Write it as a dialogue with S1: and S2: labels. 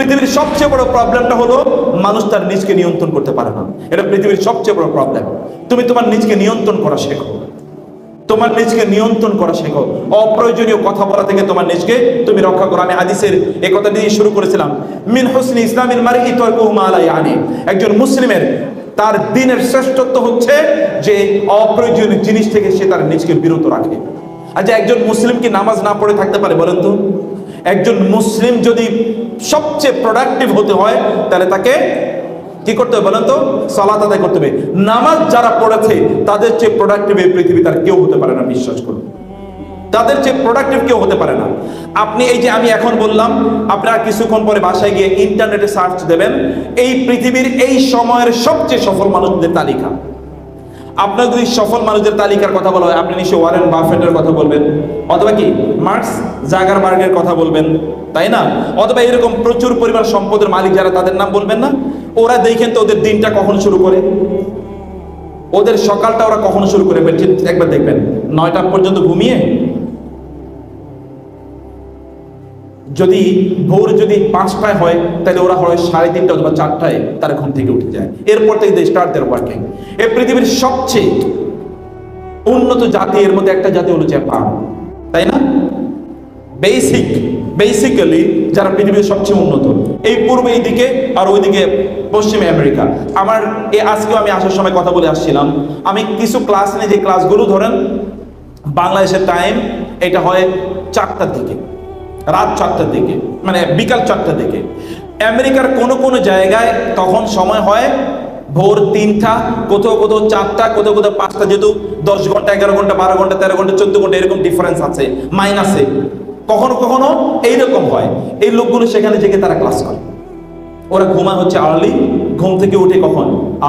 S1: পৃথিবীর সবচেয়ে বড় প্রবলেমটা হলো মানুষ তার নিজকে নিয়ন্ত্রণ করতে পারে না। এটা পৃথিবীর সবচেয়ে বড় প্রবলেম। তুমি তোমার নিজকে নিয়ন্ত্রণ করা শেখো, তোমার নিজকে নিয়ন্ত্রণ করা শেখো। অপ্রয়োজনীয় কথা বলা থেকে তোমার নিজকে তুমি রক্ষা করো। আমি হাদিসের এই কথা দিয়ে শুরু করেছিলাম, মিন হুসনি ইসলামিল মারই তারকুহু মা লা ইয়ানি। একজন মুসলিমের তার দ্বীনের শ্রেষ্ঠত্ব হচ্ছে যে অপ্রয়োজনীয় জিনিস থেকে সে তার নিজকে বিরত রাখে। আচ্ছা, একজন মুসলিম কি নামাজ না পড়ে থাকতে পারে বলেন তো? একজন মুসলিম যদি সবচেয়ে প্রোডাক্টিভ হতে হয় তাহলে তাকে কি করতে হবে বলেন তো? সালাত আদায় করতে হবে। নামাজ যারা পড়েছে তাদের চেয়ে প্রোডাক্টিভ এই পৃথিবী তার কেউ হতে পারে না, বিশ্বাস করুন। তাদের চেয়ে প্রোডাক্টিভ কেউ হতে পারে না। আপনি এই যে আমি এখন বললাম, আপনারা কিছুক্ষণ পরে বাসায় গিয়ে ইন্টারনেটে সার্চ দেবেন এই পৃথিবীর এই সময়ের সবচেয়ে সফল মানুষদের তালিকা। আপনার যদি সফল মানুষদের তালিকার কথা বলা হয়, আপনি নিশ্চয়ই ওয়ারেন বাফেটের কথা বলবেন, অথবা কি মার্কস জাগারবার্গের কথা বলবেন, তাই না? অথবা এরকম প্রচুর পরিমাণ সম্পদের মালিক যারা, তাদের নাম বলবেন না? ওরা দেখেন তো ওদের দিনটা কখন শুরু করে, ওদের সকালটা ওরা কখন শুরু করে একবার দেখবেন, 9টা পর্যন্ত ঘুমিয়ে। যদি ভোর যদি 5টায় হয় তাহলে ওরা হয় 3:30 অথবা 4টায় তারা ঘুম থেকে উঠে যায়। এরপর থেকে দে স্টার্ট দেয়ার ওয়ার্কিং। এই পৃথিবীর সবচেয়ে উন্নত জাতি এর মধ্যে একটা জাতি হলো জাপান, তাই না? বেসিক্যালি যারা পৃথিবীর সবচেয়ে উন্নত, এই পূর্বে এই দিকে আর ওইদিকে পশ্চিমে আমেরিকা। আমার আজকেও আমি আসার সময় কথা বলে আসছিলাম, আমি কিছু ক্লাস নিয়ে, যে ক্লাসগুলো ধরেন বাংলাদেশের টাইম এটা হয় 4টার দিকে, রাত 4টার দিকে, মানে বিকাল 4টার দিকে। আমেরিকার কোন কোন জায়গায় তখন সময় হয় ভোর 3টা, কোথাও কোথাও 4টা, কোথাও কোথাও 5টা, যেহেতু 10 ঘন্টা 11 ঘন্টা 12 ঘন্টা 13 ঘন্টা 14 ঘন্টা এরকম ডিফারেন্স আছে, মাইনাসে কখনো কখনো এইরকম হয়। এই লোকগুলো সেখানে জেগে তারা ক্লাস করে। ওরা ঘুমায় হচ্ছে আর্লি, ঘুম থেকে উঠে কখন